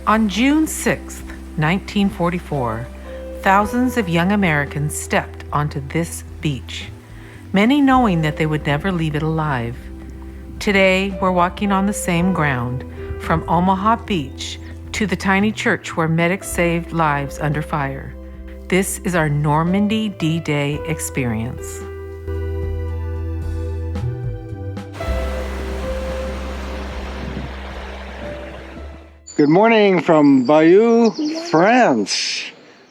On June 6, 1944, thousands of young Americans stepped onto this beach, many knowing that they would never leave it alive. Today, we're walking on the same ground, from Omaha Beach to the tiny church where medics saved lives under fire. This is our Normandy D-Day experience. Good morning from Bayeux, France,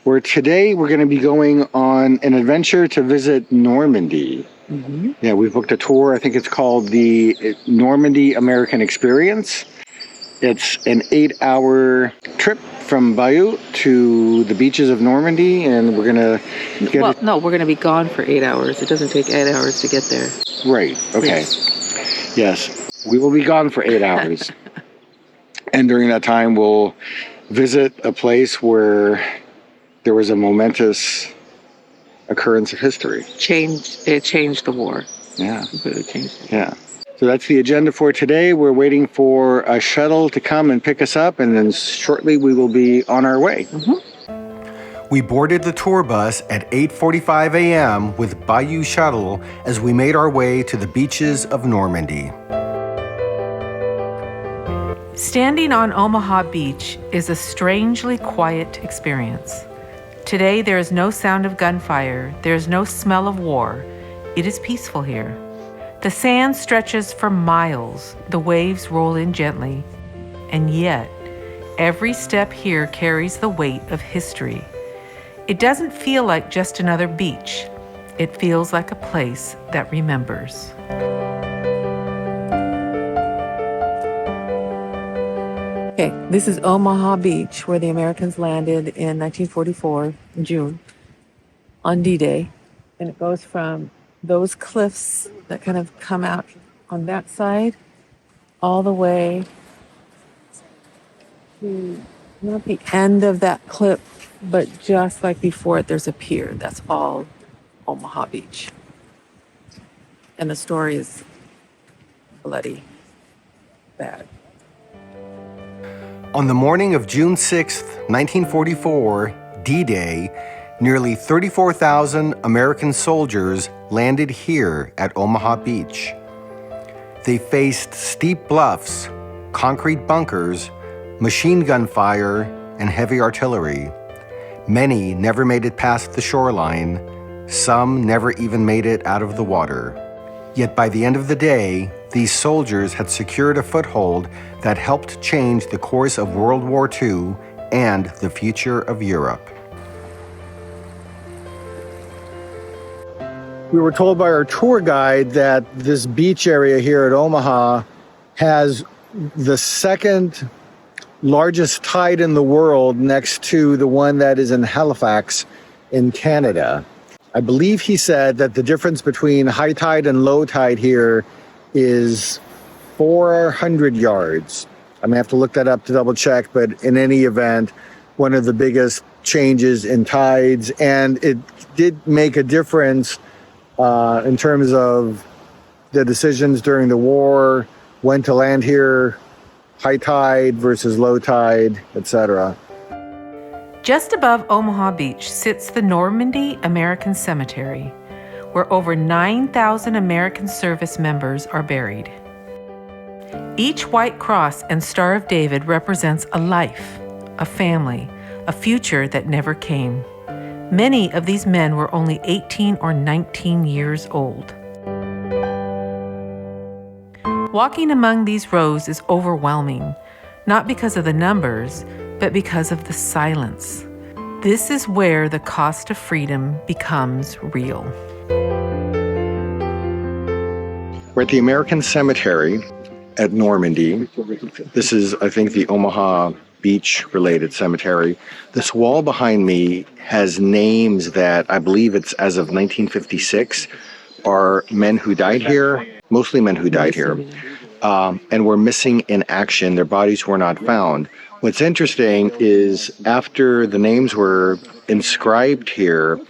where today we're going to be going on an adventure to visit Normandy. Mm-hmm. Yeah, we booked a tour. I think it's called the Normandy American Experience. It's an 8-hour trip from Bayeux to the beaches of Normandy, and we're going to get... we're going to be gone for 8 hours. It doesn't take 8 hours to get there. Right, okay. Yes, we will be gone for 8 hours. And during that time, we'll visit a place where there was a momentous occurrence of history. It changed the war. Yeah. Completely changed it. Yeah. So that's the agenda for today. We're waiting for a shuttle to come and pick us up, and then shortly we will be on our way. Mm-hmm. We boarded the tour bus at 8:45 a.m. with Bayeux Shuttle as we made our way to the beaches of Normandy. Standing on Omaha Beach is a strangely quiet experience. Today, there is no sound of gunfire. There is no smell of war. It is peaceful here. The sand stretches for miles. The waves roll in gently. And yet, every step here carries the weight of history. It doesn't feel like just another beach. It feels like a place that remembers. Okay, this is Omaha Beach, where the Americans landed in 1944, in June, on D-Day. And it goes from those cliffs that kind of come out on that side all the way to not the end of that cliff, but just like before it, there's a pier. That's all Omaha Beach. And the story is bloody bad. On the morning of June 6, 1944, D-Day, nearly 34,000 American soldiers landed here at Omaha Beach. They faced steep bluffs, concrete bunkers, machine gun fire, and heavy artillery. Many never made it past the shoreline. Some never even made it out of the water. Yet by the end of the day, these soldiers had secured a foothold that helped change the course of World War II and the future of Europe. We were told by our tour guide that this beach area here at Omaha has the second largest tide in the world next to the one that is in Halifax in Canada. I believe he said that the difference between high tide and low tide here is 400 yards. I may have to look that up to double check, but in any event, one of the biggest changes in tides, and it did make a difference in terms of the decisions during the war, when to land here, high tide versus low tide, etc. Just above Omaha Beach sits the Normandy American Cemetery, where over 9,000 American service members are buried. Each white cross and Star of David represents a life, a family, a future that never came. Many of these men were only 18 or 19 years old. Walking among these rows is overwhelming, not because of the numbers, but because of the silence. This is where the cost of freedom becomes real. We're at the American Cemetery at Normandy. This is, I think, the Omaha Beach-related cemetery. This wall behind me has names that I believe it's as of 1956 are men who died here, mostly men who died here, and were missing in action. Their bodies were not found. What's interesting is after the names were inscribed here,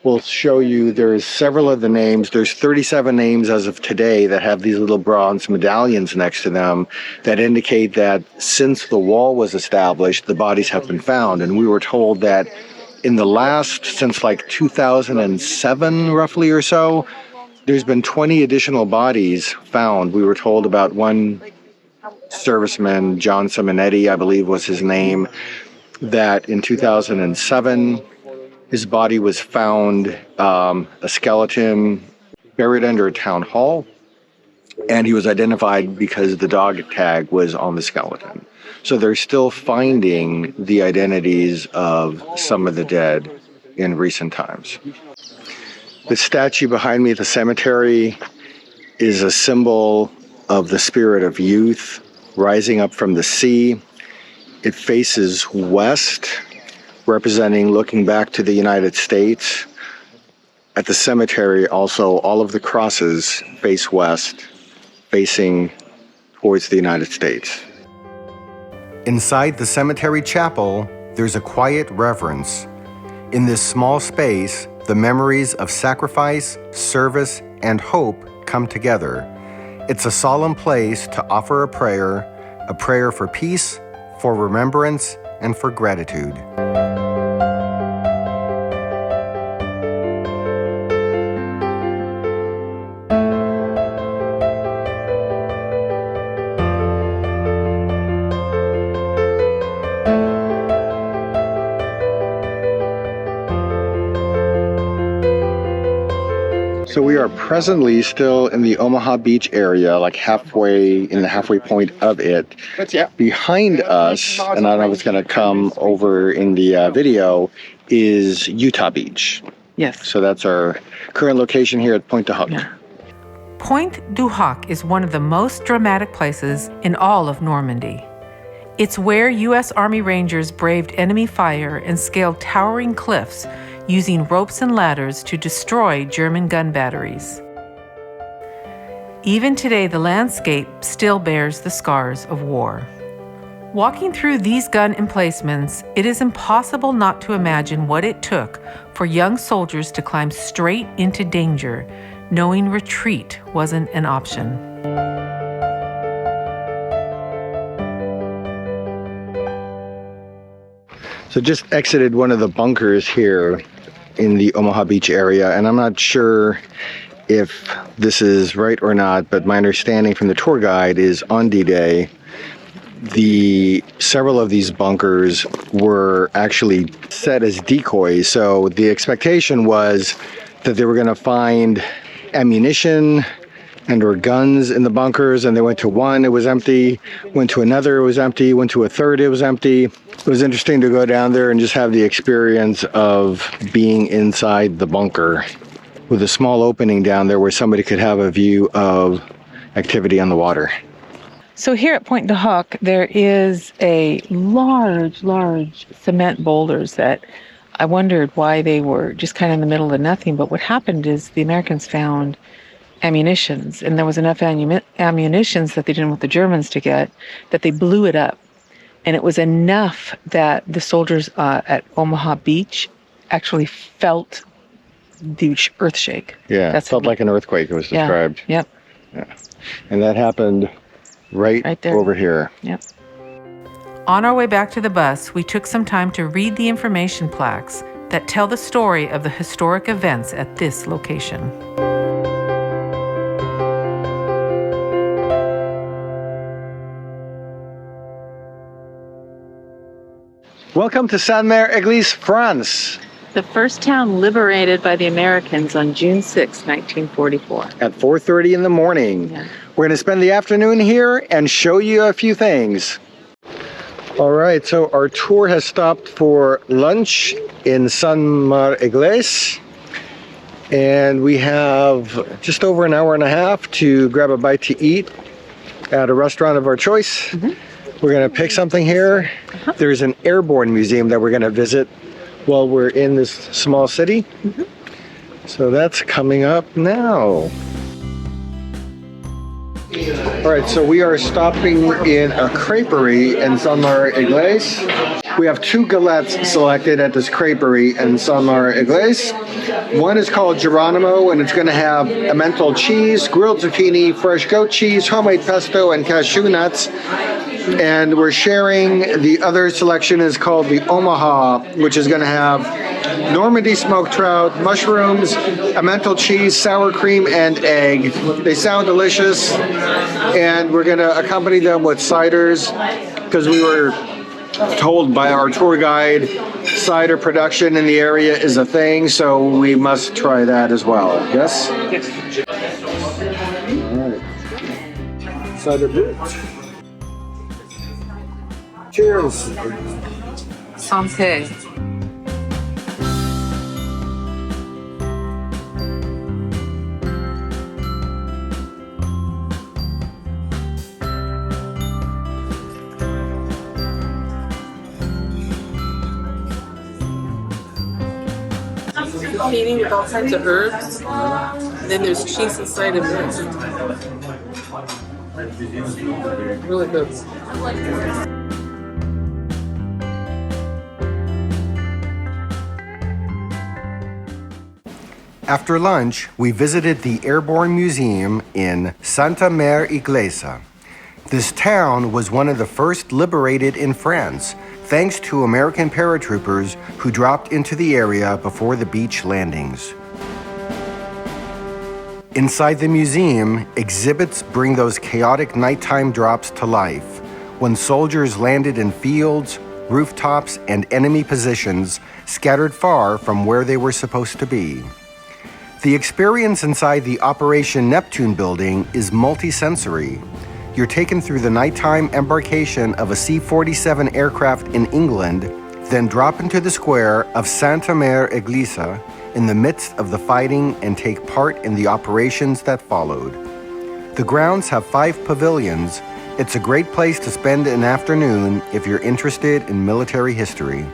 will show you there's several of the names. There's 37 names as of today that have these little bronze medallions next to them that indicate that since the wall was established, the bodies have been found. And we were told that in the last, since like 2007 roughly or so, there's been 20 additional bodies found. We were told about one serviceman, John Simonetti, I believe was his name, that in 2007, his body was found, a skeleton buried under a town hall, and he was identified because the dog tag was on the skeleton. So they're still finding the identities of some of the dead in recent times. The statue behind me at the cemetery is a symbol of the spirit of youth rising up from the sea. It faces west, representing looking back to the United States. At the cemetery also, all of the crosses face west, facing towards the United States. Inside the cemetery chapel, there's a quiet reverence. In this small space, the memories of sacrifice, service, and hope come together. It's a solemn place to offer a prayer for peace, for remembrance, and for gratitude. So we are presently still in the Omaha Beach area, like halfway, in the halfway point of it. Behind us, and I don't know if it's going to come over in the video, is Utah Beach. Yes. So that's our current location here at Pointe du Hoc. Yeah. Pointe du Hoc is one of the most dramatic places in all of Normandy. It's where U.S. Army Rangers braved enemy fire and scaled towering cliffs using ropes and ladders to destroy German gun batteries. Even today, the landscape still bears the scars of war. Walking through these gun emplacements, it is impossible not to imagine what it took for young soldiers to climb straight into danger, knowing retreat wasn't an option. So just exited one of the bunkers here in the Omaha Beach area, and I'm not sure if this is right or not, but my understanding from the tour guide is on D-Day, several of these bunkers were actually set as decoys. So the expectation was that they were going to find ammunition and or guns in the bunkers, and they went to one, it was empty, went to another, it was empty, went to a third, it was empty. It was interesting to go down there and just have the experience of being inside the bunker with a small opening down there where somebody could have a view of activity on the water. So here at Pointe du Hoc, there is a large cement boulders that I wondered why they were just kind of in the middle of nothing. But what happened is the Americans found ammunitions, and there was enough ammunitions that they didn't want the Germans to get, that they blew it up. And it was enough that the soldiers at Omaha Beach actually felt the earth shake. Yeah, it felt like an earthquake, it was described. Yep. Yeah. And that happened right there, over here. Yep. On our way back to the bus, we took some time to read the information plaques that tell the story of the historic events at this location. Welcome to Sainte-Mère-Église, France. The first town liberated by the Americans on June 6, 1944. At 4:30 in the morning. Yeah. We're going to spend the afternoon here and show you a few things. All right, so our tour has stopped for lunch in Sainte-Mère-Église. And we have just over an hour and a half to grab a bite to eat at a restaurant of our choice. Mm-hmm. We're going to pick something here. Uh-huh. There's an Airborne museum that we're going to visit while we're in this small city. Mm-hmm. So that's coming up now. All right, so we are stopping in a creperie in Sainte-Mère-Église. We have two galettes selected at this creperie in Sainte-Mère-Église. One is called Geronimo, and it's going to have emmental cheese, grilled zucchini, fresh goat cheese, homemade pesto, and cashew nuts. And we're sharing the other selection is called the Omaha, which is going to have Normandy smoked trout, mushrooms, emmental cheese, sour cream, and egg. They sound delicious, and we're going to accompany them with ciders because we were told by our tour guide cider production in the area is a thing, so we must try that as well. Yes? Yes. All right. Cider brut. Cheers. Santé. Eating with all kinds of herbs. And then there's cheese inside of it. Really good. After lunch, we visited the Airborne Museum in Sainte-Mère-Église. This town was one of the first liberated in France, thanks to American paratroopers who dropped into the area before the beach landings. Inside the museum, exhibits bring those chaotic nighttime drops to life, when soldiers landed in fields, rooftops, and enemy positions scattered far from where they were supposed to be. The experience inside the Operation Neptune building is multisensory. You're taken through the nighttime embarkation of a C-47 aircraft in England, then drop into the square of Sainte-Mère-Église in the midst of the fighting and take part in the operations that followed. The grounds have 5 pavilions. It's a great place to spend an afternoon if you're interested in military history.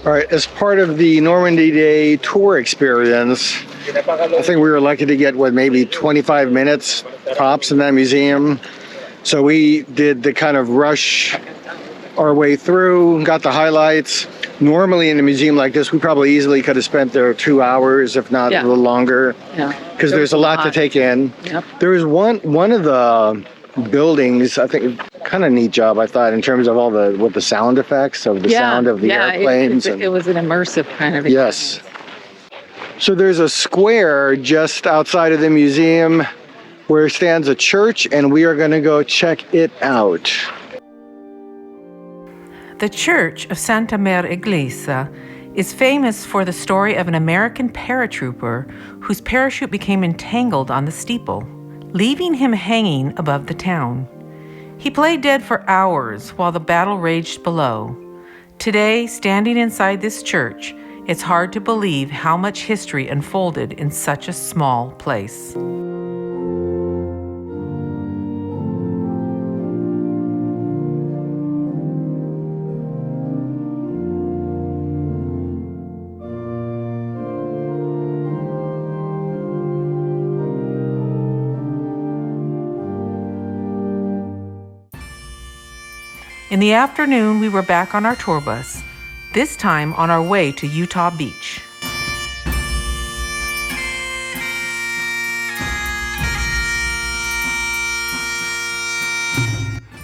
All right, as part of the Normandy Day tour experience, I think we were lucky to get, maybe 25 minutes tops in that museum. So we did the kind of rush our way through, got the highlights. Normally in a museum like this, we probably easily could have spent there 2 hours, if not a little longer, because there's a lot to take in. Yep. There was one of the buildings, I think, kind of neat job, I thought, in terms of all the sound effects of the sound of the airplanes. It was an immersive kind of experience. Yes. So there's a square just outside of the museum where stands a church, and we are going to go check it out. The Church of Sainte-Mère-Église is famous for the story of an American paratrooper whose parachute became entangled on the steeple, leaving him hanging above the town. He played dead for hours while the battle raged below. Today, standing inside this church, it's hard to believe how much history unfolded in such a small place. In the afternoon, we were back on our tour bus, this time on our way to Utah Beach.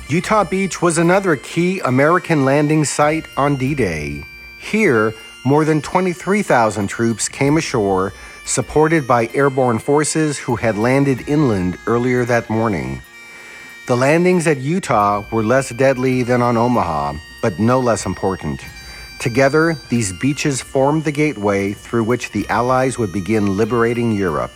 Utah Beach was another key American landing site on D-Day. Here, more than 23,000 troops came ashore, supported by airborne forces who had landed inland earlier that morning. The landings at Utah were less deadly than on Omaha, but no less important. Together, these beaches formed the gateway through which the Allies would begin liberating Europe.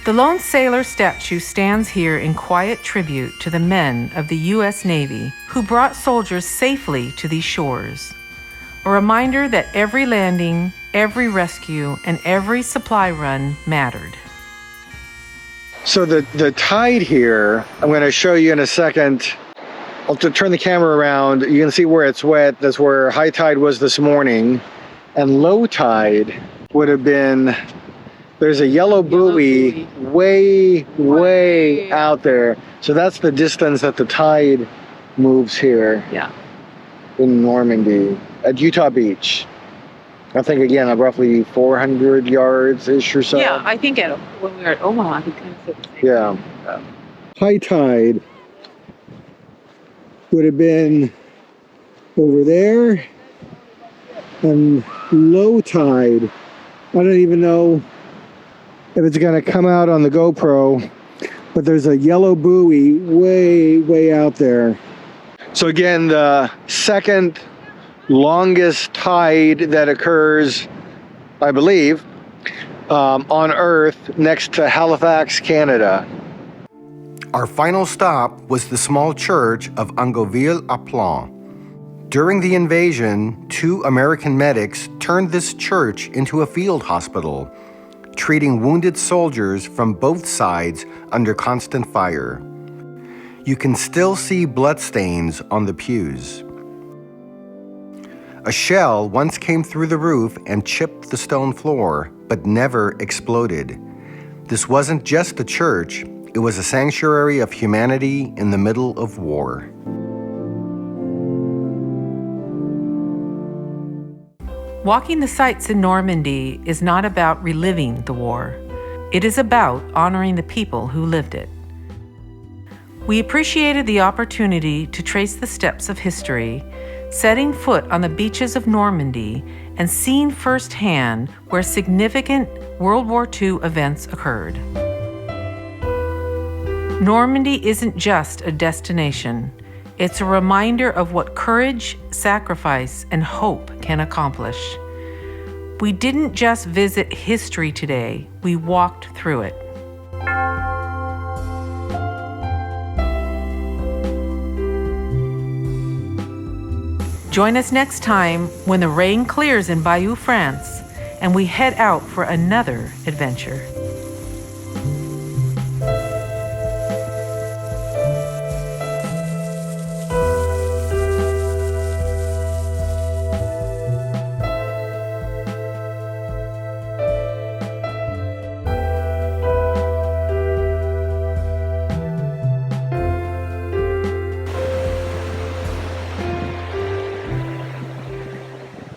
The lone sailor statue stands here in quiet tribute to the men of the U.S. Navy who brought soldiers safely to these shores. A reminder that every landing, every rescue, and every supply run mattered. So the tide here, I'm going to show you in a second. I'll turn the camera around. You can see where it's wet. That's where high tide was this morning. And low tide would have been, there's a yellow buoy way out there. So that's the distance that the tide moves here. Yeah. In Normandy at Utah Beach. I think again roughly 400 yards-ish or so. Yeah, I think when we were at Omaha, he kind of said the same. Yeah. High tide would have been over there, and low tide, I don't even know if it's going to come out on the GoPro, but there's a yellow buoy way out there. So again, the second longest tide that occurs, I believe, on Earth next to Halifax, Canada. Our final stop was the small church of Angoville-au-Plain. During the invasion, 2 American medics turned this church into a field hospital, treating wounded soldiers from both sides under constant fire. You can still see bloodstains on the pews. A shell once came through the roof and chipped the stone floor, but never exploded. This wasn't just a church, it was a sanctuary of humanity in the middle of war. Walking the sites in Normandy is not about reliving the war. It is about honoring the people who lived it. We appreciated the opportunity to trace the steps of history, setting foot on the beaches of Normandy and seeing firsthand where significant World War II events occurred. Normandy isn't just a destination. It's a reminder of what courage, sacrifice, and hope can accomplish. We didn't just visit history today, we walked through it. Join us next time when the rain clears in Bayeux, France, and we head out for another adventure.